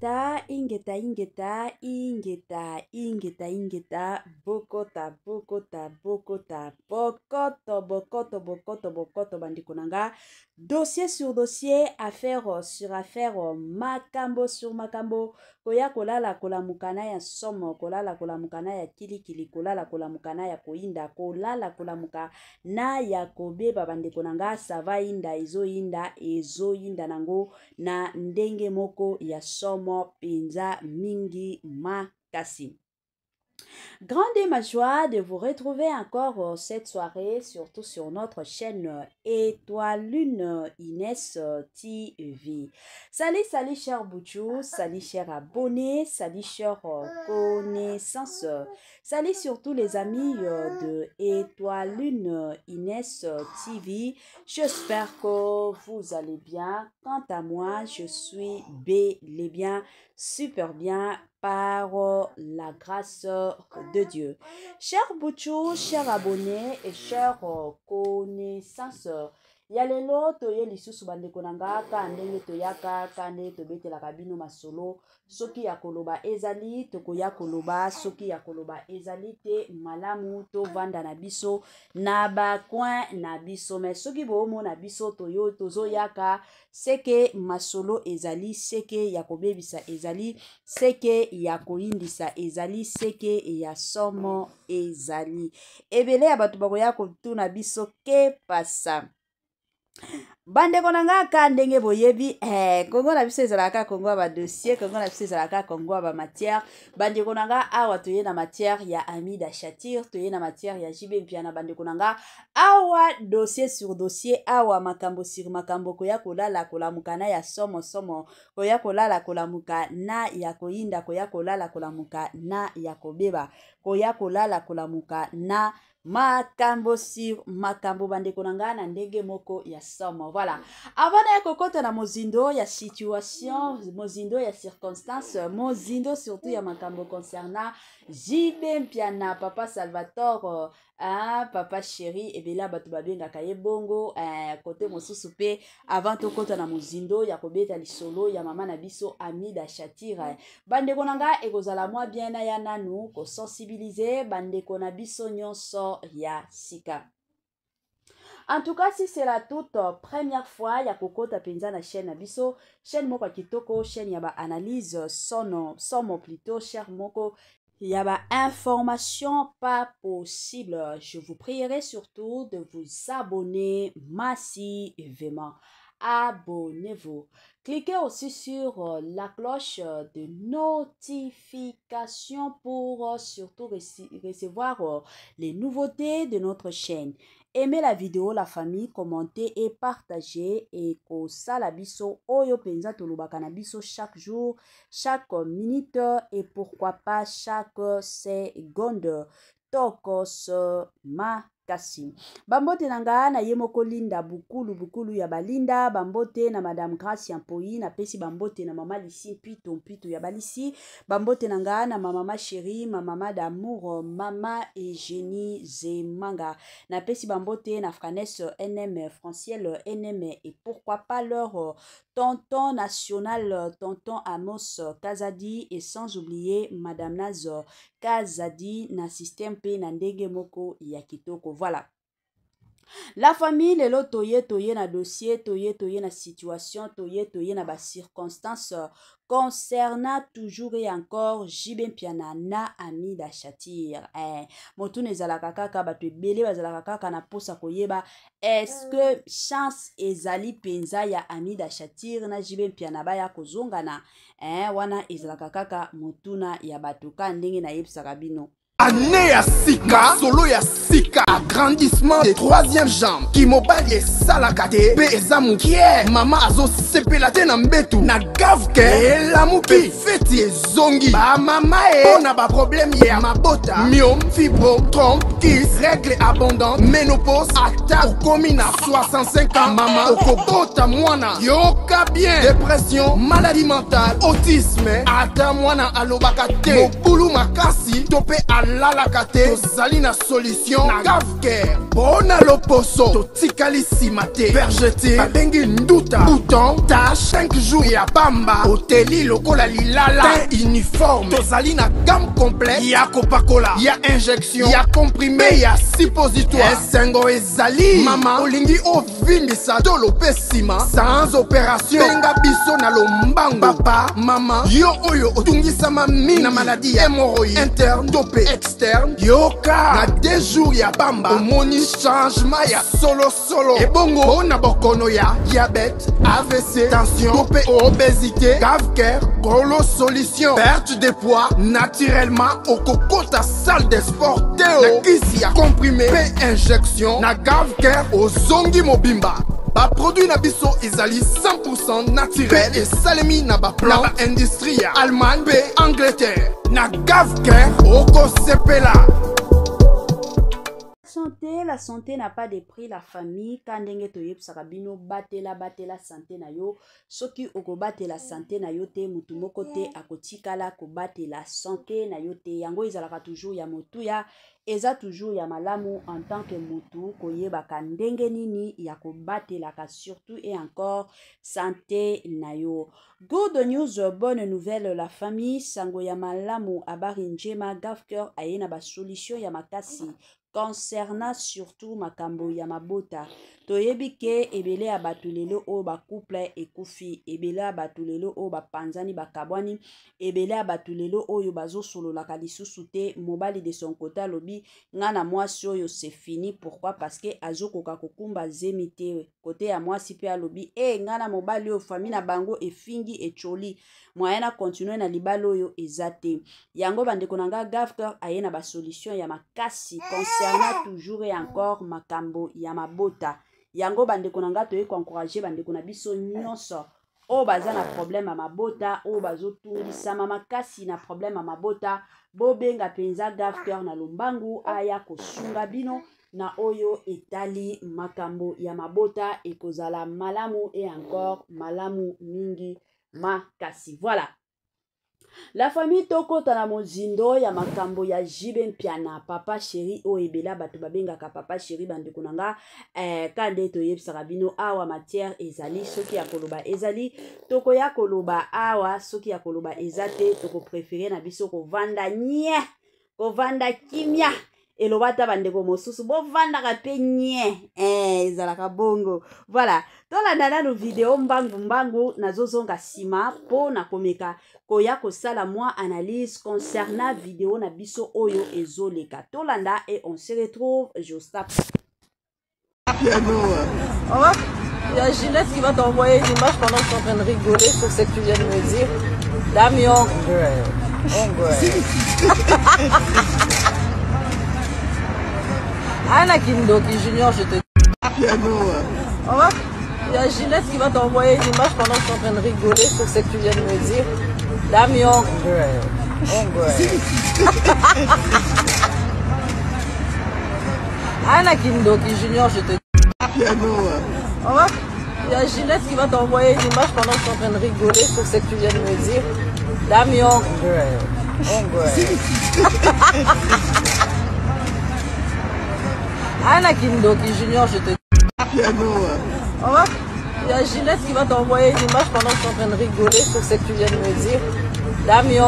ingeta, ingeta, ingeta, ingeta, ingeta, ingeta, bokota, bokota, bokota, bokoto, bokoto, bokoto, bokoto, bandikonanga, dossier sur dossier, affaire sur affaire, makambo sur makambo, koya kolala kolamukana ya somo, kolala kolamukana ya kilikili, kolala kolamukana ya koinda, kolala kolamukana ya kobeba bandikonanga, sava inda, ezo inda nango, na ndenge moko ya somo pinza mingi makasi. Grande ma joie de vous retrouver encore cette soirée, surtout sur notre chaîne Étoile Lune Inès TV. Salut, salut cher Bouchou, salut cher abonnés, salut cher connaissances, salut surtout les amis de Étoile Lune Inès TV. J'espère que vous allez bien. Quant à moi, je suis bel et bien, super bien, par la grâce de Dieu. Chers Bouchou, chers abonnés et chers connaissances, yalelo toye lisusu bandeko nanga ka ndenge toyaka ka ndenge tobetela kabino masolo soki ya koloba ezali tokoya koloba soki ya koloba ezali te malamu to vanda na biso na ba coin na biso mais soki bomo na biso toyo tozoyaka seke masolo ezali seke ya kobebisa ezali seke ya koindisa ezali seke ya somo ezali ebele ya bato bakoya kotuna biso ke pasa bandeko nanga ka ndenge boyebi kongo na biso ezalaka kongo ba dossier kongo na biso ezalaka kongo ba matière bandeko nanga awa toye na matière ya Amida Shatir toye na matière ya JB Mpiana bandeko nanga awa dossier sur dossier awa makambo sur makambo koya kolala kolamukana ya somo somo koya kolala kolamukana ya koinda koya kolala kolamukana ya kobeba koya kolala kolamukana makambo sur makambo bandeko nanga na ndenge moko ya somo. Voilà, avant ya kokota na mozindo ya situation, mozindo ya circonstance, mozindo surtout ya makambo concernant JB Mpiana, papa Salvatore, papa chéri ebela batu babengaka ye bongo kote mosusu pe avant tokota na mozindo ya kobeta lisolo ya mama na biso Amida Shatir bandeko nanga ekozala mwa bien na ya nanu ko sensibiliser bandeko na biso nyonso ya sika. En tout cas, si c'est la toute première fois ya kokota penza na chaîne abiso, chaîne moko kitoko, chaîne ya ba analyse somo plutôt cher moko yaba information pas possible. Je vous prierai surtout de vous abonner massivement. Abonnez-vous. Cliquez aussi sur la cloche de notification pour surtout recevoir les nouveautés de notre chaîne. Aimez la vidéo, la famille, commentez et partagez et ko salabiso oyo penza tolobaka na biso chaque jour, chaque minute et pourquoi pas chaque seconde. Tokos makasi. Bambote nanga na yemoko linda bukulu ya balinda, bambote na madame Gracia Mpoi, na pesi bambote na mama Lisi Mpito ya balisi, bambote nanga na mama chérie, mama d'amour, mama Eugénie Zemanga, na pesi bambote na Franesse NM, Franciel NM et pourquoi pas leur tonton national, tonton Amos Kazadi et sans oublier madame Nazo Kazadi na système pe na ndenge moko ya kitoko. Voilà. La famille, lelo toye na dossier, toye na situation, toye na ba circonstances concernant toujours et encore JB Mpiana na Amida Shatir. Motu nezalaka kaka bato ebele bazalaka kaka na posa koyeba est-ce que chance ezali penza ya Amida Shatir na JB Mpiana baya kozongana wana ezalaka kaka motuna ya bato ka ndenge na yebisaka bino. Année ya sika, solo ya sika, agrandissement des troisième jambes, Kimobali salakate, pe ezamu kie, mama azo sepelate na mbetu, na gavke, elamuki, feti zongi, ba mama ona ba problème ya mabota, myome, fibrome, trompe, kiss, règle abondante, ménopause, attaque, komina, 65 ans, mama, okobota mwana, yoka bien, dépression, maladie mentale, autisme, ata mwana alobakate, mokulu makasi, tope ala elalaka te tozali na solution na gavker mpona loposo totikali nsima te vergete babengi nduta bouton tache 5 jours ya bamba oteli lokola lilala te uniforme tozali na gamme complète ya kopakola ya injection ya comprime ya suppositoire esengo ezali mama olingi ovimbisa tolo pe nsima sans opération benga biso na lombangu papa mama yo oyo otungisama mingi na maladi ya hémorroïde interne to pe externe yoka na 2 jours ya bamba omoni changement ya solo ebongo mpona bokono ya diabète AVC tension to pe obésité gavker kolo solution perte de poids naturellement okokota salle de sport te na kisi ya comprimé pe injection na gavker ozongi mobimba baproduit na biso ezali 100% naturel esalemi na baplan na baindustrie ya Allemagne mpe Angleterre na gavker okosepela. La santé n'a pas de prix. La famille kandenge toyeb sarabino batela santé na yo soki oko batela santé na yo te mutu moko te akotikala ko batela santé na yo te yango ezalaka toujours ya motuya eza toujours ya malamu en tant que mutu koyeba kandenge nini ya ko batela ka surtout et encore santé na yo. Good news, bonne nouvelle la famille sango ya malamu abari njema gavker ayena ba solution ya makasi concernant surtout makambo ya mabota toyebi ke ebele ya bato lelo o ba couple ekufi ebele ya bato lelo o bapanzani bakabwani ebele ya bato lelo oyo bazosololaka lisusu te mobali de son côté alobi nga na mwasi oyo c'est fini. Pourquoi? Parce que azokoka kokumba zemi te kote ya mwasi pe alobi nga na mobali oyo famille na bango efingi echoli moyen na continuer na libala oyo eza te yango bandeko na nga gavker ayena ba solution ya makasi concernant toujours et encore makambo ya mabota yango bandeko na nga toye ko encourager bandeko na biso nyonso o baza na problème ya mabota o bazotungisama makasi na problème ya mabota bobenga penza gavker na lombangu aya kosunga bino na oyo etali makambo ya mabota ekozala malamu et encore malamu mingi makasi. Voilà. La famille tokota na mozindo ya makambo ya jibe mpiana papa chéri o ebela bato babengaka papa chéri bandeko nanga kande toyebisaka bino awa matière ezali soki ya koloba ezali toko ya koloba awa soki ya koloba ezate toko préféré na biso kovanda nye kovanda kimia elobata bandeko mosusu bovandaka pe nye ezalaka bongo. Voilà, tolanda nanu video mbangu nazozonga sima po na komeka koya kosala moi analyse concernant vidéo na biso oyo ezoleka tolanda et on se retrouve juste après. Il y a Ginette qui va t'envoyer une image pendant que tu es en train de rigoler sur ce que tu viens de me dire. Damien, Anakindoki Junior, je te dis. Il y a Ginette qui va t'envoyer une image pendant que tu es en train de rigoler sur ce que tu viens de me dire. Damien, Anakindoki Junior, je te dis. Il y a Ginette qui va t'envoyer une image pendant que tu es en train de rigoler sur ce que tu viens de me dire. Damien, Anakindoki Junior, je te dis. Il y a Ginette qui va t'envoyer une image pendant que tu es en train de rigoler sur ce que tu viens de me dire. Damien,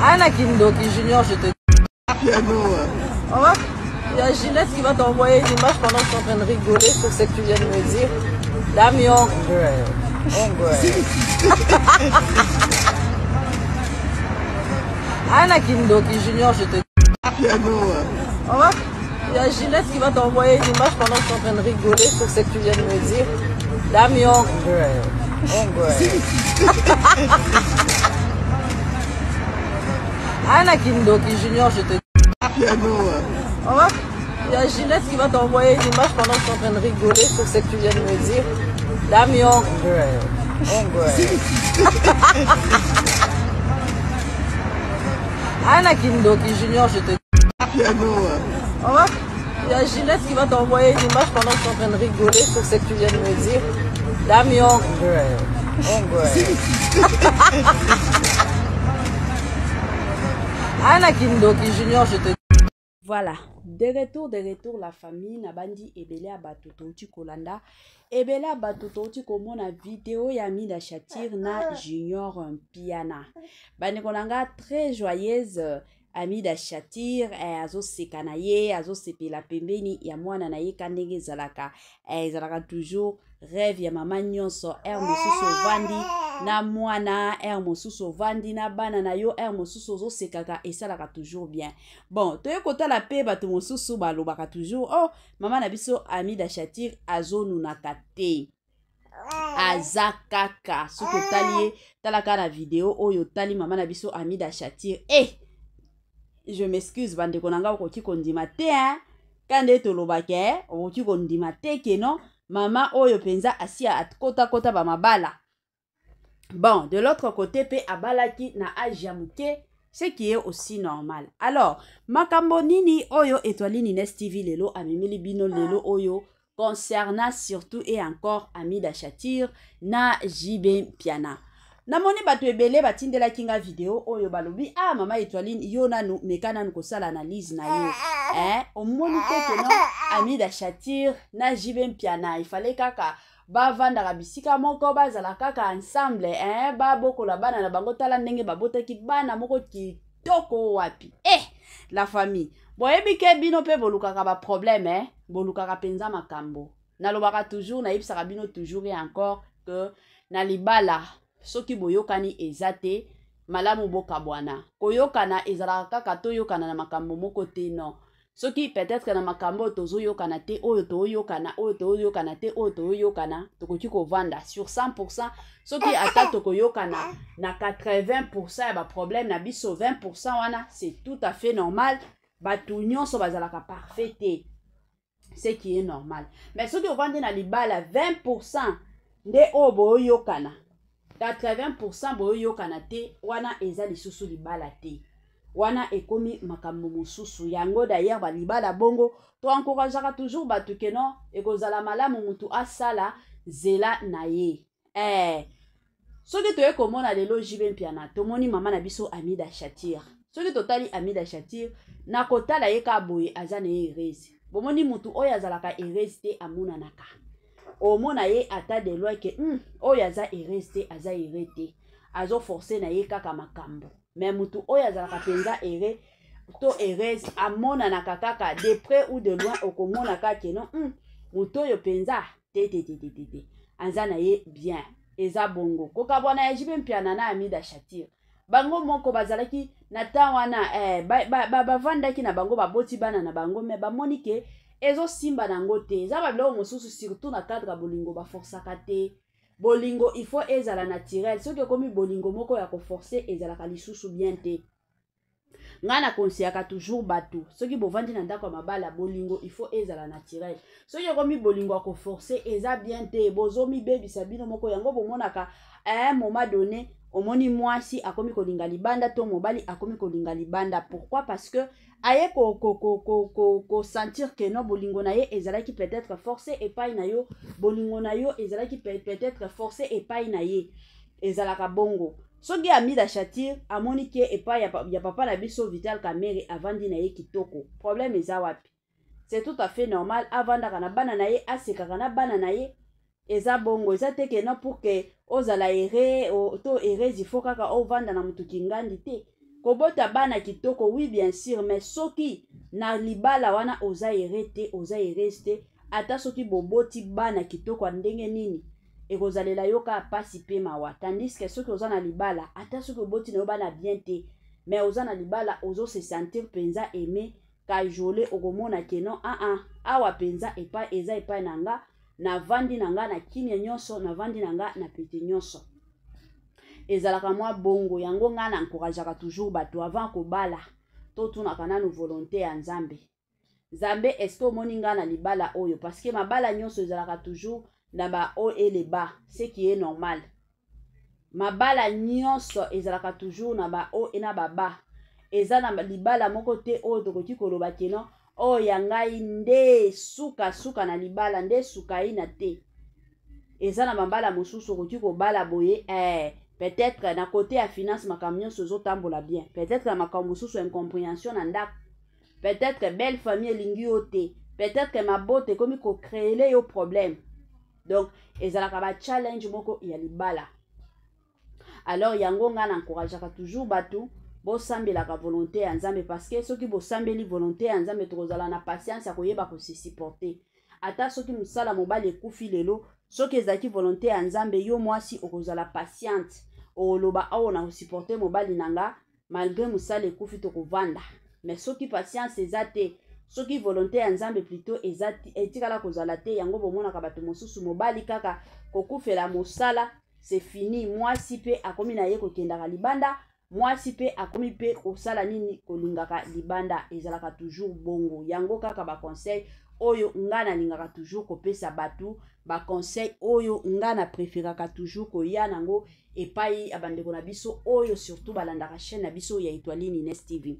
Anakindoki Junior, je te dis. Il y a Ginette qui va t'envoyer une image pendant que tu es en train de rigoler sur ce que tu viens de me dire. Damien, Anakindoki Junior, je te dis. Il y a Ginette qui va t'envoyer une image pendant que tu es en train de rigoler sur ce que tu viens de me dire. Damien, Anakindoki Junior, je te dis. Il y a Ginette qui va t'envoyer une image pendant que tu es en train de rigoler sur ce que tu viens de me dire. Damien, Anakindoki Junior, je te dis. Il y a Ginette qui va t'envoyer une image pendant que tu es en train de rigoler sur ce que tu viens de me dire. Damien, Anna Kindoki Junior, je te... Voilà, de retour, la famille Nabandi Ebele Abatuto Kolanda. Ebele Abatuto Komona vidéo Yami da Shatir na Junior Piana. Bani konanga très joyeuse Amida Shatir, azo sekanaye, azo sepela pembeni ya mwana na ye kandenge zalaka. Zalaka toujours rêve ya mama nyonso, mosusu vandi na mwana, mosusu vandi na bana na yo, mosusu zo sekaka esalaka toujours bien. Bon, toye kota la pe bato mosusu balobaka toujours, oh, mama na biso Amida Shatir azo nunaka te. Azakaka. Soko tali talaka na vidéo oyo tali mama na biso Amida Shatir. Je m'excuse bande konanga okoki kondima te hein. Kande tolobake okoki kondima te ke non. Mama oyo penza asia atkota kota ba mabala. Bon, de l'autre côté pe abalaki na ajamuke, ce qui est aussi normal. Alors, makambo nini oyo Étoile Nines TV lelo amemeli bino lelo oyo concernant surtout et encore Amida Shatir na JB Piana. Namoni batu ebele batindela kinga video oyo balobi mama Étoile yo nanu mekana nuko sala analyse na yo. Omoni te no Amida Shatir na JB Piana il fallait kaka bavanda kabisika moko bazala kaka ensemble ba bokola bana na bango tala ndenge babotaki bana moko kitoko wapi. La famille. Boyebi ke bino pe bolukaka ba problème bolukaka penza makambo. Nalobaka toujours na ibsaka bino toujours et encore que na libala soki boyokani ezate malamu boka bwana. Koyokana ezala kaka toyokana na makambo moko te non. Soki peut-être na makambo tozo yokana te oyo toyokana oyo toyokana te oyo toyokana tokoki kovanda sur 100%. Soki ata tokoyokana na 80% ya ba problème na biso 20% wana c'est tout à fait normal. Batu nyonso bazalaka parfait te. Ce qui est normal. Mais soki ovandi na libala 20% nde o boyokana 80% boyokana te wana eza lisusu libala te. Wana ekomi makambo mosusu yango d'ailleurs ba libala bongo to encourageaka toujours batu ke non ekozala malamu mutu asala zela na ye. Soki toye komona lelo JB Piana tomoni mama na biso Amida Shatir. Soki totali Amida Shatir na kotala ye ka boye aza na ye erezi. Bomoni mutu oyo azalaka erezi te amuna naka. Omona ye ata de loi ke oyo aza erezi te aza erete. Azo forcer na ye kaka makambo. Mais mutu oyo azalaka penza ere to erezi amona naka kaka de près ou de loin okomona kaka non mutu oyo penza te. Aza na ye bien. Eza bongo. Koka bwana ya JB Piana na Amida Shatir. Bango moko bazalaki na ta wana bavandaki na bango baboti bana na bango me bamoni ke ezo simba nango te. Eza babilo mosusu surtout na cadre bolingo ba forçaka te. Bolingo il faut ezala naturel. Soki komi bolingo moko ya ko forcer ezala ka lisusu bien te. Ngana konsiaka toujours batu. Soki bovandi na ndako mabala bolingo il faut ezala naturel. Soki komi bolingo ko forcer eza bien te. Bozomi baby sabino moko yango bomonaka à un moment donné omoni mwasi akomi kolinga libanda to mobali akomi kolinga libanda. Pourquoi? Parce que aye ko sentir que non bolingo na ye ezalaki peut-être forcé et pas na yo bolingo na yo ezalaki peut-être forcé et pas na ye ezalaka bongo. Soki Amida Shatir amoni ke et pas ya papa na biso Vital Kamerhe avandi na ye kitoko. Problème eza wapi? C'est tout à fait normal avanda kana bana na ye aseka kana bana na ye eza bongo. Eza teke non pour que ozala ere to erezi faut kaka ovanda na mutu kingandi te. Kobota bana kitoko oui bien sûr mais soki na libala wana oza erete oza ereste ata soki boboti bana kitoko ndenge nini ekozalela yoka pasi pe mawa. Tandis que soki oza na libala ata soki boboti na bana bien te mais oza na libala ozo se sentir penza aimé ka jole okomona ke non awa penza epa eza epa nanga na vandi nanga na kimia nyonso na vandi nanga na pete nyonso. Ezalaka mwa bongo yango nga na encourageaka toujours batu avant ko bala to tuna kana no volonté ya Nzambe. Nzambe est-ce que omoni nga na libala oyo parce que mabala nyonso ezalaka toujours na ba haut et les bas, ce qui est normal. Mabala nyonso ezalaka toujours na ba haut et na ba bas. Eza na libala moko te oyo tokoki koloba keno o yangai nde suka na libala nde suka ina te. eza na bambala mosusu okoki kobala boye peut-être na côté ya finance makambo nyonso ezotambola bien, peut-être na makambo mosusu incompréhension na ndako, peut-être belle famille elingi yo te, peut-être mabote ekomi kocréele yo problème. Donc ezalaka ba challenge moko ya libala. Alors yango nga na encourageaka toujours bato bosambelaka volonté ya Nzambe, parce que soki bosambeli volonté ya Nzambe tokozala na patience ya koyeba kosupporter. Ata soki musala mobali ekufi lelo, soki ezalaki volonté ya Nzambe, yo mwasi okozala patiente oloba awo na supporter mobali nanga malgré musala ekufi tokovanda. Mais soki patience eza te, soki volonté ya Nzambe plutôt etikala kozala te, yango bomonaka bato mosusu mobali kaka kokufela mosala c'est fini, mwasi pe akomi na ye kokendaka libanda, mwasi pe akomi pe kosala nini kolingaka libanda, ezalaka toujours bongo. Yango kaka ba conseil oyo nga na lingaka toujours kopesa batu, ba conseil oyo nga na préféraka toujours koya nango epai abandeko na biso oyo surtout balandaka chaîne na biso ya Étoiline Ines TV.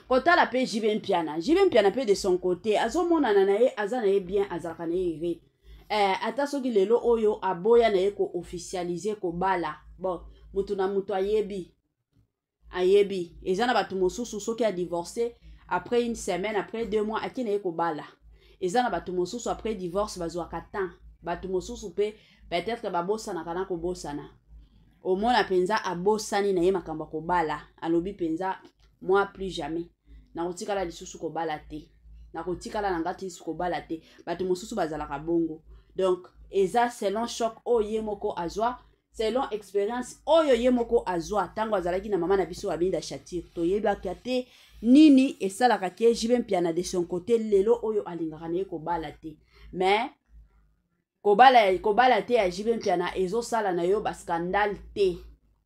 Kotala pe JB Mpiana pe de son côté azomonana na ye aza na ye bien, azalaka na ye ire. Ata soki lelo oyo aboya na ye ko officialiser ko bala. Bon, mutu na mutu ayebi. Eza na batu mosusu soki a divorcé après une semaine, après 2 mois, aki na ye ko bala. Eza na batu mosusu après divorce bazwaka temps. Batu mosusu pe peut-être babosana kana ko bosana. Omona penza abosani na ye makambo ko bala. Alobi penza moi plus jamais. Na kotikala lisusu ko bala te. Na kotikala na ngati lisusu ko bala te. Batu mosusu bazalaka bongo. Donc eza selon choc oye moko azwa, selon expérience oyo ye moko azwa tango azalaki na mama na biso abinda chatir to yebaka te nini esalaka ke JB Mpiana de son côté lelo oyo alingaka na ye kobala te. Mais kobala te ya JB Mpiana ezosala na yo ba scandale te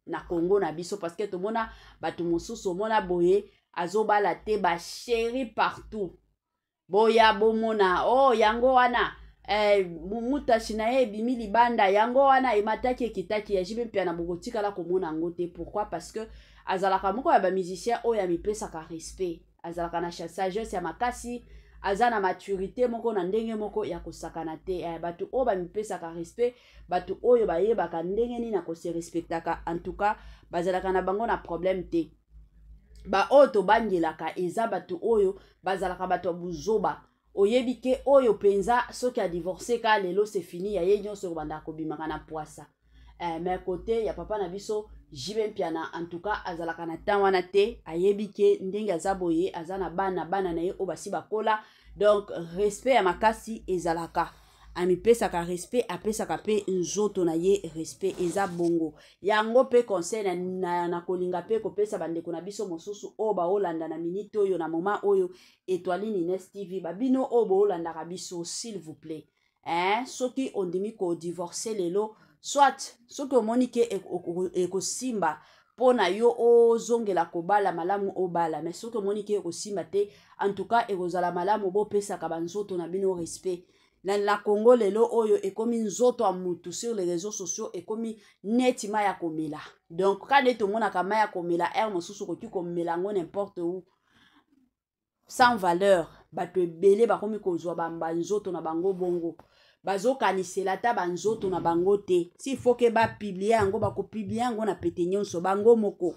na Congo na biso, parce que tomona batu mosusu mona boye azobala te ba chéri partout boya bomona oh yango wana mutashi na ye bimi libanda yango wana emataki ekitaki ya JB Mpiana bokotikala komona ngo te. Pourquoi? Parce que azalaka moko ya ba musicien oyo amipesaka respect, azalaka na sagesse ya makasi, aza na maturité moko na ndenge moko ya kosakana te. Batu oyo bamipesaka respect, batu oyo bayebaka ndenge nini na kose respectaka, en tout cas bazalaka na bango na problème te. Ba oyo tobangelaka eza batu oyo bazalaka bato buzoba, oyebi ke oyo penza soki a divorcé ka lelo c'est fini, ya ye nyonso banda kobimaka na poisa. Mais côté ya papa na biso JB Mpiana en tout cas azalaka na temps wana te, ayebi ke ndenge azaboye azana bana na ye obasi bakola. Donc respect ya makasi ezalaka, amipesaka respect, apesaka pe nzoto na ye respect, eza bongo. Yango pe conseil na kolinga pe kopesa bandeko na biso mosusu o ba olanda na minute oyo na moment oyo Étoiline Ines TV babino o bo olanda biso s'il vous plaît. Soki ondimi ko divorcer lelo, soit soki omoni ke ekosimba pona yo ozongela kobala malamu obala, mais soki omoni ke ekosimba te, en tout cas ekozala malamu bo pesaka banzoto na bino respect. La Congo lelo oyo ekomi nzoto a mutu sur les réseaux sociaux, ekomi neti maya komela. Donc quand neto mona ka maya komela mosusu koki komela ngo n'importe où sans valeur, bato ebele bakomi kozwa bamba nzoto na bango bongo, bazo kanisela ta banzoto na bango te. Si faut que ba publier yango bako publier yango na pete nyonso bango moko.